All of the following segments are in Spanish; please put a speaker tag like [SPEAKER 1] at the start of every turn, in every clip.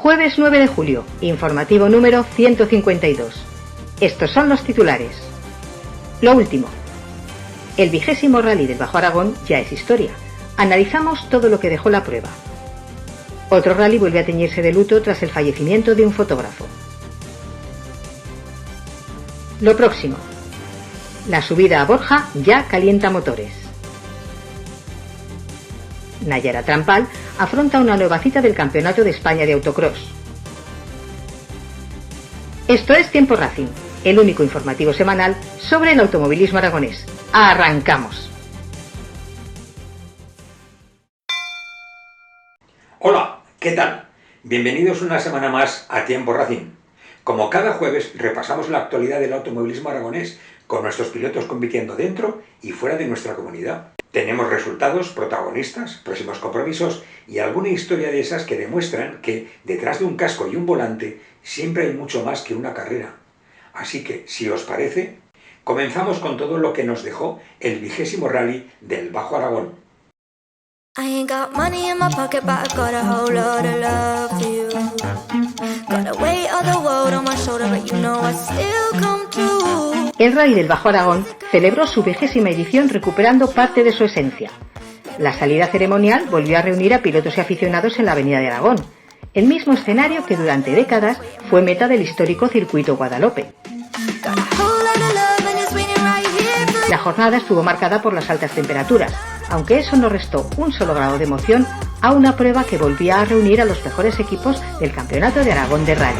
[SPEAKER 1] Jueves 9 de julio, informativo número 152. Estos son los titulares. Lo último. El 20º Rally del Bajo Aragón ya es historia. Analizamos todo lo que dejó la prueba. Otro rally vuelve a teñirse de luto tras el fallecimiento de un fotógrafo. Lo próximo. La subida a Borja ya calienta motores. Nayara Trampal afronta una nueva cita del Campeonato de España de Autocross. Esto es Tiempo Racing, el único informativo semanal sobre el automovilismo aragonés. ¡Arrancamos!
[SPEAKER 2] Hola, ¿qué tal? Bienvenidos una semana más a Tiempo Racing. Como cada jueves repasamos la actualidad del automovilismo aragonés con nuestros pilotos compitiendo dentro y fuera de nuestra comunidad. Tenemos resultados, protagonistas, próximos compromisos y alguna historia de esas que demuestran que detrás de un casco y un volante siempre hay mucho más que una carrera. Así que, si os parece, comenzamos con todo lo que nos dejó el 20º Rally del Bajo Aragón.
[SPEAKER 3] I ain't got money in my pocket, but I got a whole lot of love for you. Got the weight of the world on my shoulder, but you know I still come true.
[SPEAKER 1] El Rally del Bajo Aragón celebró su 20ª edición recuperando parte de su esencia. La salida ceremonial volvió a reunir a pilotos y aficionados en la Avenida de Aragón, el mismo escenario que durante décadas fue meta del histórico Circuito Guadalope. La jornada estuvo marcada por las altas temperaturas, aunque eso no restó un solo grado de emoción a una prueba que volvía a reunir a los mejores equipos del Campeonato de Aragón de Rally.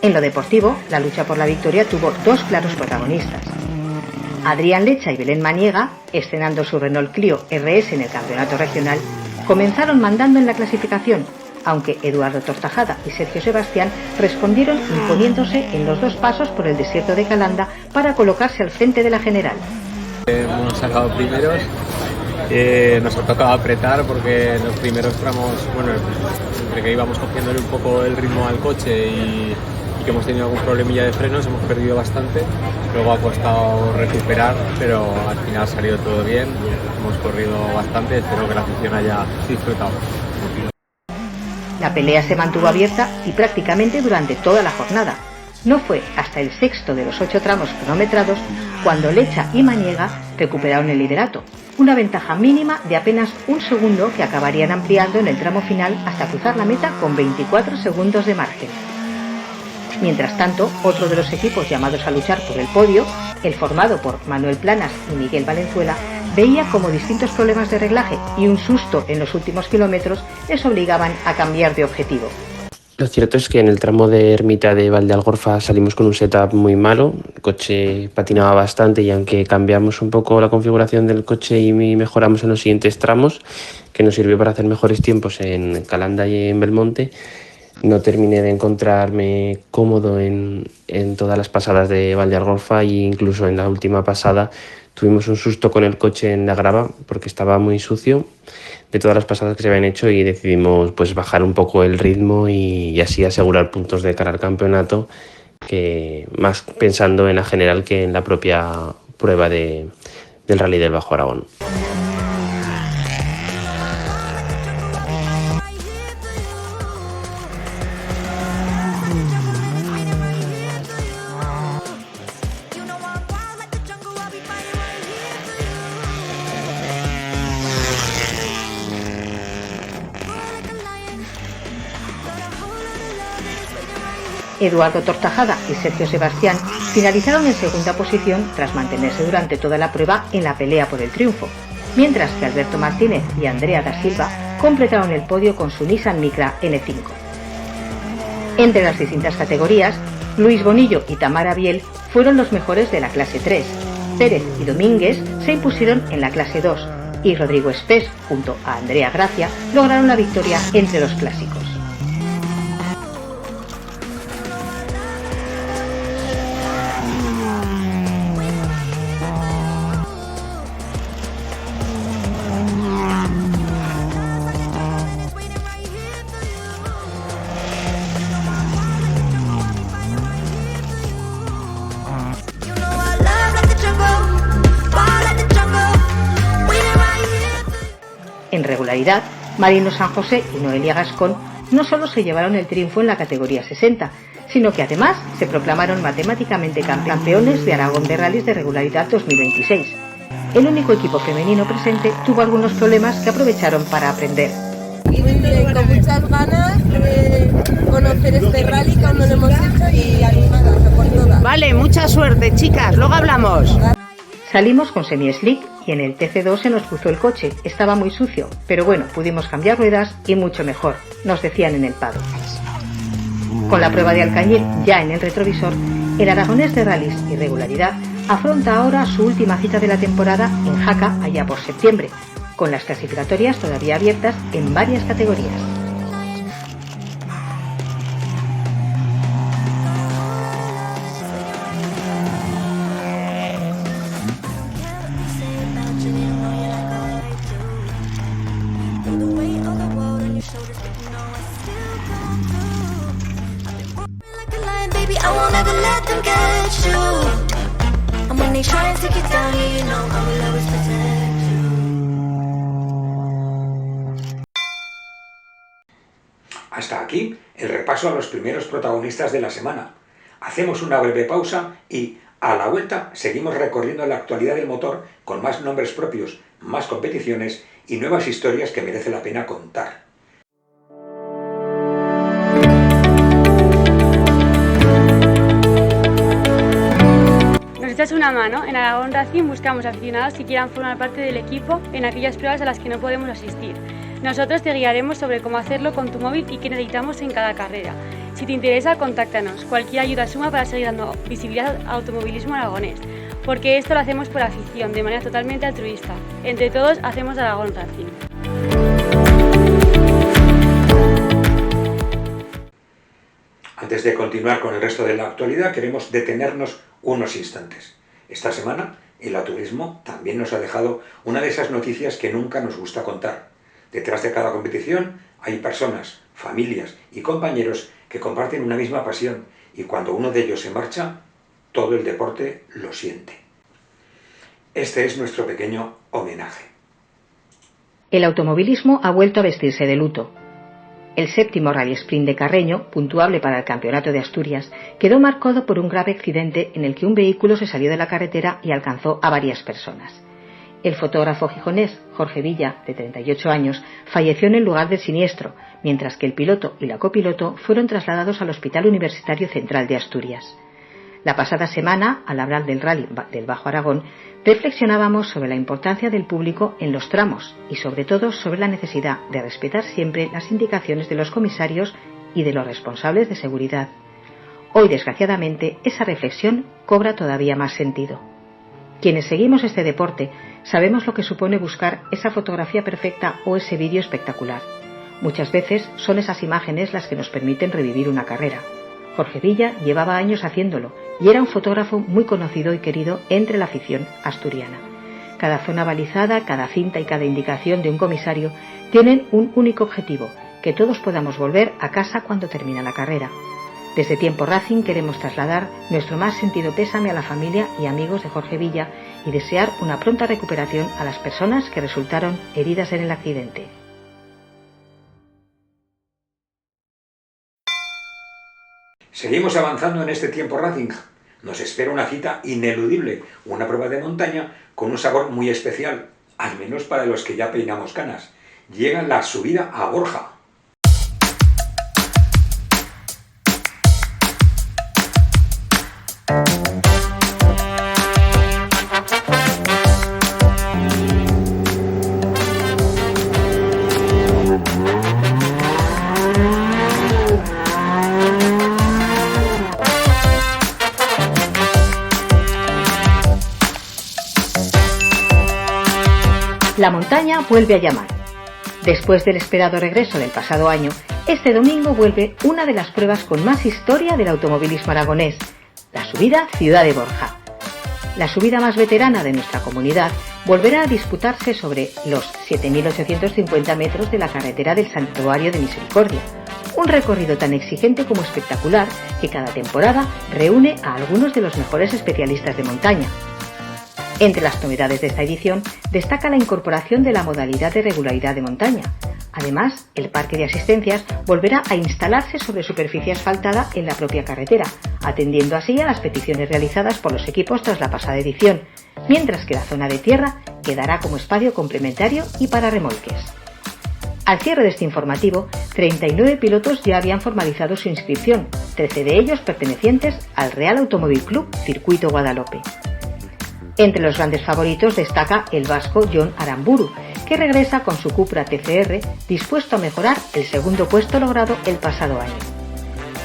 [SPEAKER 1] En lo deportivo, la lucha por la victoria tuvo dos claros protagonistas. Adrián Lecha y Belén Maniega, estrenando su Renault Clio RS en el campeonato regional, comenzaron mandando en la clasificación, aunque Eduardo Tortajada y Sergio Sebastián respondieron imponiéndose en los dos pasos por el desierto de Calanda para colocarse al frente de la general.
[SPEAKER 4] Hemos sacado primeros, nos ha tocado apretar porque en los primeros tramos, entre que íbamos cogiéndole un poco el ritmo al coche y que hemos tenido algún problemilla de frenos, hemos perdido bastante, luego ha costado recuperar, pero al final ha salido todo bien, hemos corrido bastante, espero que la afición haya disfrutado.
[SPEAKER 1] La pelea se mantuvo abierta y prácticamente durante toda la jornada. No fue hasta el sexto de los 8 tramos cronometrados cuando Lecha y Maniega recuperaron el liderato, una ventaja mínima de apenas un segundo que acabarían ampliando en el tramo final hasta cruzar la meta con 24 segundos de margen. Mientras tanto, otro de los equipos llamados a luchar por el podio, el formado por Manuel Planas y Miguel Valenzuela, veía como distintos problemas de reglaje y un susto en los últimos kilómetros les obligaban a cambiar de objetivo.
[SPEAKER 5] Lo cierto es que en el tramo de Ermita de Valdealgorfa salimos con un setup muy malo, el coche patinaba bastante y aunque cambiamos un poco la configuración del coche y mejoramos en los siguientes tramos, que nos sirvió para hacer mejores tiempos en Calanda y en Belmonte, no terminé de encontrarme cómodo en todas las pasadas de Valdealgorfa e incluso en la última pasada tuvimos un susto con el coche en la grava porque estaba muy sucio de todas las pasadas que se habían hecho y decidimos pues bajar un poco el ritmo y así asegurar puntos de cara al campeonato, que más pensando en la general que en la propia prueba del Rally del Bajo Aragón.
[SPEAKER 1] Eduardo Tortajada y Sergio Sebastián finalizaron en segunda posición tras mantenerse durante toda la prueba en la pelea por el triunfo, mientras que Alberto Martínez y Andrea da Silva completaron el podio con su Nissan Micra N5. Entre las distintas categorías, Luis Bonillo y Tamara Biel fueron los mejores de la clase 3, Pérez y Domínguez se impusieron en la clase 2 y Rodrigo Espés, junto a Andrea Gracia, lograron la victoria entre los clásicos. En regularidad, Marino San José y Noelia Gascón no solo se llevaron el triunfo en la categoría 60, sino que además se proclamaron matemáticamente campeones de Aragón de Rallys de regularidad 2026. El único equipo femenino presente tuvo algunos problemas que aprovecharon para aprender.
[SPEAKER 6] Con muchas ganas de conocer este rally que aún no lo hemos hecho y animadas a por todas.
[SPEAKER 7] Vale, mucha suerte, chicas, luego hablamos.
[SPEAKER 1] Salimos con semi-slick y en el TC2 se nos cruzó el coche, estaba muy sucio, pero bueno, pudimos cambiar ruedas y mucho mejor, nos decían en el paddock. Con la prueba de Alcañiz ya en el retrovisor, el aragonés de rallies y regularidad afronta ahora su última cita de la temporada en Jaca allá por septiembre, con las clasificatorias todavía abiertas en varias categorías.
[SPEAKER 2] Hasta aquí el repaso a los primeros protagonistas de la semana. Hacemos una breve pausa y, a la vuelta, seguimos recorriendo la actualidad del motor con más nombres propios, más competiciones y nuevas historias que merece la pena contar.
[SPEAKER 8] Nos echas una mano. En Aragón Racing buscamos aficionados que quieran formar parte del equipo en aquellas pruebas a las que no podemos asistir. Nosotros te guiaremos sobre cómo hacerlo con tu móvil y qué necesitamos en cada carrera. Si te interesa, contáctanos. Cualquier ayuda suma para seguir dando visibilidad al automovilismo aragonés, porque esto lo hacemos por afición, de manera totalmente altruista. Entre todos hacemos Aragón Racing.
[SPEAKER 2] Antes de continuar con el resto de la actualidad, queremos detenernos unos instantes. Esta semana, el automovilismo también nos ha dejado una de esas noticias que nunca nos gusta contar. Detrás de cada competición hay personas, familias y compañeros que comparten una misma pasión y cuando uno de ellos se marcha, todo el deporte lo siente. Este es nuestro pequeño homenaje.
[SPEAKER 1] El automovilismo ha vuelto a vestirse de luto. El séptimo Rally Sprint de Carreño, puntuable para el Campeonato de Asturias, quedó marcado por un grave accidente en el que un vehículo se salió de la carretera y alcanzó a varias personas. El fotógrafo gijonés Jorge Villa, de 38 años, falleció en el lugar del siniestro, mientras que el piloto y la copiloto fueron trasladados al Hospital Universitario Central de Asturias. La pasada semana, al hablar del Rally del Bajo Aragón, reflexionábamos sobre la importancia del público en los tramos y sobre todo sobre la necesidad de respetar siempre las indicaciones de los comisarios y de los responsables de seguridad. Hoy, desgraciadamente, esa reflexión cobra todavía más sentido. Quienes seguimos este deporte sabemos lo que supone buscar esa fotografía perfecta o ese vídeo espectacular. Muchas veces son esas imágenes las que nos permiten revivir una carrera. Jorge Villa llevaba años haciéndolo y era un fotógrafo muy conocido y querido entre la afición asturiana. Cada zona balizada, cada cinta y cada indicación de un comisario tienen un único objetivo: que todos podamos volver a casa cuando termina la carrera. Desde Tiempo Racing queremos trasladar nuestro más sentido pésame a la familia y amigos de Jorge Villa y desear una pronta recuperación a las personas que resultaron heridas en el accidente.
[SPEAKER 2] Seguimos avanzando en este Tiempo Racing. Nos espera una cita ineludible, una prueba de montaña con un sabor muy especial, al menos para los que ya peinamos canas. Llega la subida a Borja.
[SPEAKER 1] La montaña vuelve a llamar. Después del esperado regreso del pasado año, este domingo vuelve una de las pruebas con más historia del automovilismo aragonés, la subida Ciudad de Borja. La subida más veterana de nuestra comunidad volverá a disputarse sobre los 7.850 metros de la carretera del Santuario de Misericordia, un recorrido tan exigente como espectacular que cada temporada reúne a algunos de los mejores especialistas de montaña. Entre las novedades de esta edición destaca la incorporación de la modalidad de regularidad de montaña. Además, el parque de asistencias volverá a instalarse sobre superficie asfaltada en la propia carretera, atendiendo así a las peticiones realizadas por los equipos tras la pasada edición, mientras que la zona de tierra quedará como espacio complementario y para remolques. Al cierre de este informativo, 39 pilotos ya habían formalizado su inscripción, 13 de ellos pertenecientes al Real Automóvil Club Circuito Guadalope. Entre los grandes favoritos destaca el vasco Jon Aramburu, que regresa con su Cupra TCR dispuesto a mejorar el segundo puesto logrado el pasado año.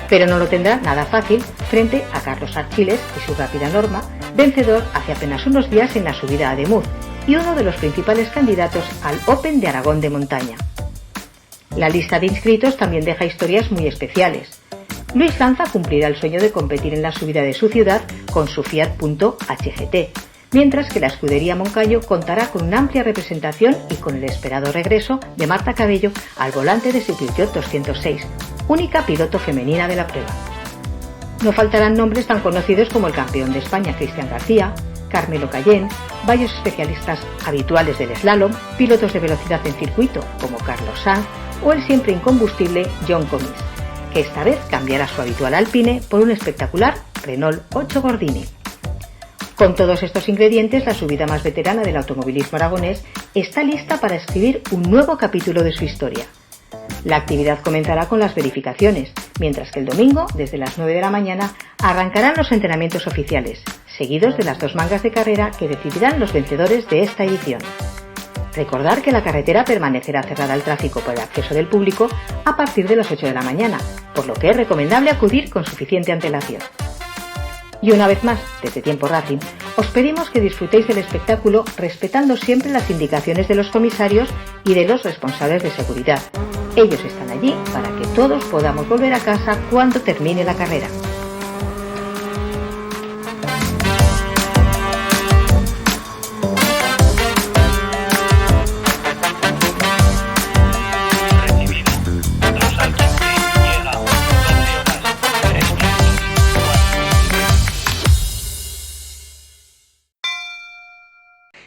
[SPEAKER 1] Pero no lo tendrá nada fácil frente a Carlos Archiles y su rápida Norma, vencedor hace apenas unos días en la subida a Ademuz y uno de los principales candidatos al Open de Aragón de montaña. La lista de inscritos también deja historias muy especiales. Luis Lanza cumplirá el sueño de competir en la subida de su ciudad con su Fiat Punto HGT, mientras que la escudería Moncayo contará con una amplia representación y con el esperado regreso de Marta Cabello al volante de su Peugeot 206, única piloto femenina de la prueba. No faltarán nombres tan conocidos como el campeón de España Cristian García, Carmelo Cayén, varios especialistas habituales del slalom, pilotos de velocidad en circuito como Carlos Sanz o el siempre incombustible John Comis, que esta vez cambiará su habitual Alpine por un espectacular Renault 8 Gordini. Con todos estos ingredientes, la subida más veterana del automovilismo aragonés está lista para escribir un nuevo capítulo de su historia. La actividad comenzará con las verificaciones, mientras que el domingo, desde las 9 de la mañana, arrancarán los entrenamientos oficiales, seguidos de las 2 mangas de carrera que decidirán los vencedores de esta edición. Recordar que la carretera permanecerá cerrada al tráfico por el acceso del público a partir de las 8 de la mañana, por lo que es recomendable acudir con suficiente antelación. Y una vez más, desde Tiempo Racing, os pedimos que disfrutéis del espectáculo respetando siempre las indicaciones de los comisarios y de los responsables de seguridad. Ellos están allí para que todos podamos volver a casa cuando termine la carrera.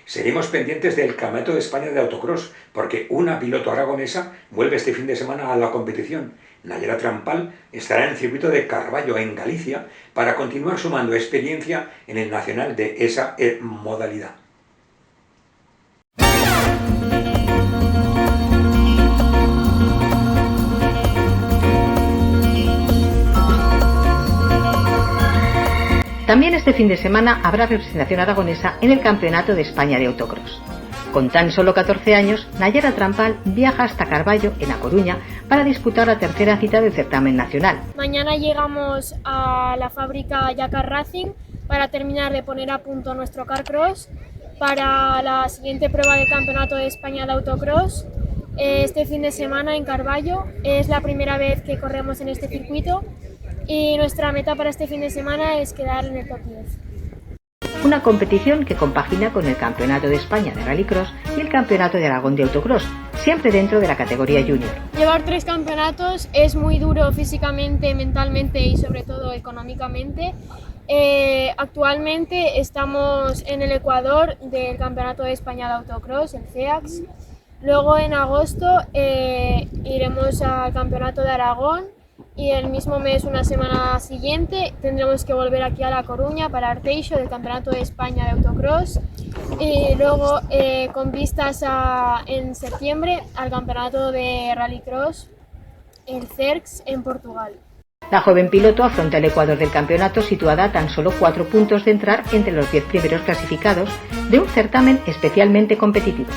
[SPEAKER 2] Seguimos pendientes del Campeonato de España de Autocross, porque una piloto aragonesa vuelve este fin de semana a la competición. Nayera Trampal estará en el circuito de Carballo, en Galicia, para continuar sumando experiencia en el nacional de esa modalidad.
[SPEAKER 1] También este fin de semana habrá representación aragonesa en el Campeonato de España de Autocross. Con tan solo 14 años, Nayara Trampal viaja hasta Carballo, en A Coruña, para disputar la tercera cita del certamen nacional.
[SPEAKER 9] Mañana llegamos a la fábrica Yakar Racing para terminar de poner a punto nuestro carcross para la siguiente prueba del Campeonato de España de Autocross. Este fin de semana en Carballo es la primera vez que corremos en este circuito y nuestra meta para este fin de semana es quedar en el top 10.
[SPEAKER 1] Una competición que compagina con el Campeonato de España de Rallycross y el Campeonato de Aragón de Autocross, siempre dentro de la categoría junior.
[SPEAKER 9] Llevar 3 campeonatos es muy duro físicamente, mentalmente y sobre todo económicamente. Actualmente estamos en el Ecuador del Campeonato de España de Autocross, el CEAX. Luego en agosto iremos al Campeonato de Aragón y el mismo mes, una semana siguiente, tendremos que volver aquí a La Coruña para Arteixo del Campeonato de España de Autocross y luego con vistas en septiembre al Campeonato de Rallycross, el CERX en Portugal.
[SPEAKER 1] La joven piloto afronta el Ecuador del campeonato situada a tan solo 4 puntos de entrar entre los 10 primeros clasificados de un certamen especialmente competitivo.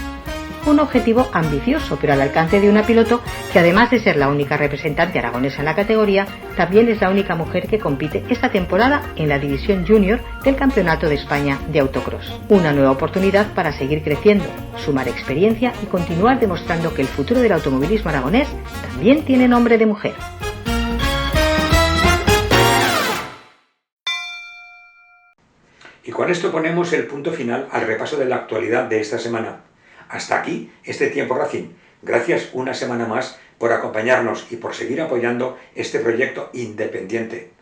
[SPEAKER 1] Un objetivo ambicioso, pero al alcance de una piloto que, además de ser la única representante aragonesa en la categoría, también es la única mujer que compite esta temporada en la división junior del Campeonato de España de Autocross. Una nueva oportunidad para seguir creciendo, sumar experiencia y continuar demostrando que el futuro del automovilismo aragonés también tiene nombre de mujer.
[SPEAKER 2] Y con esto ponemos el punto final al repaso de la actualidad de esta semana. Hasta aquí este Tiempo Racing. Gracias una semana más por acompañarnos y por seguir apoyando este proyecto independiente.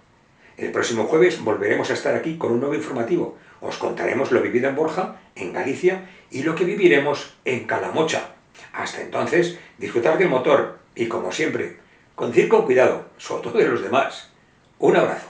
[SPEAKER 2] El próximo jueves volveremos a estar aquí con un nuevo informativo. Os contaremos lo vivido en Borja, en Galicia, y lo que viviremos en Calamocha. Hasta entonces, disfrutar del motor y, como siempre, conducir con cuidado, sobre todo de los demás. Un abrazo.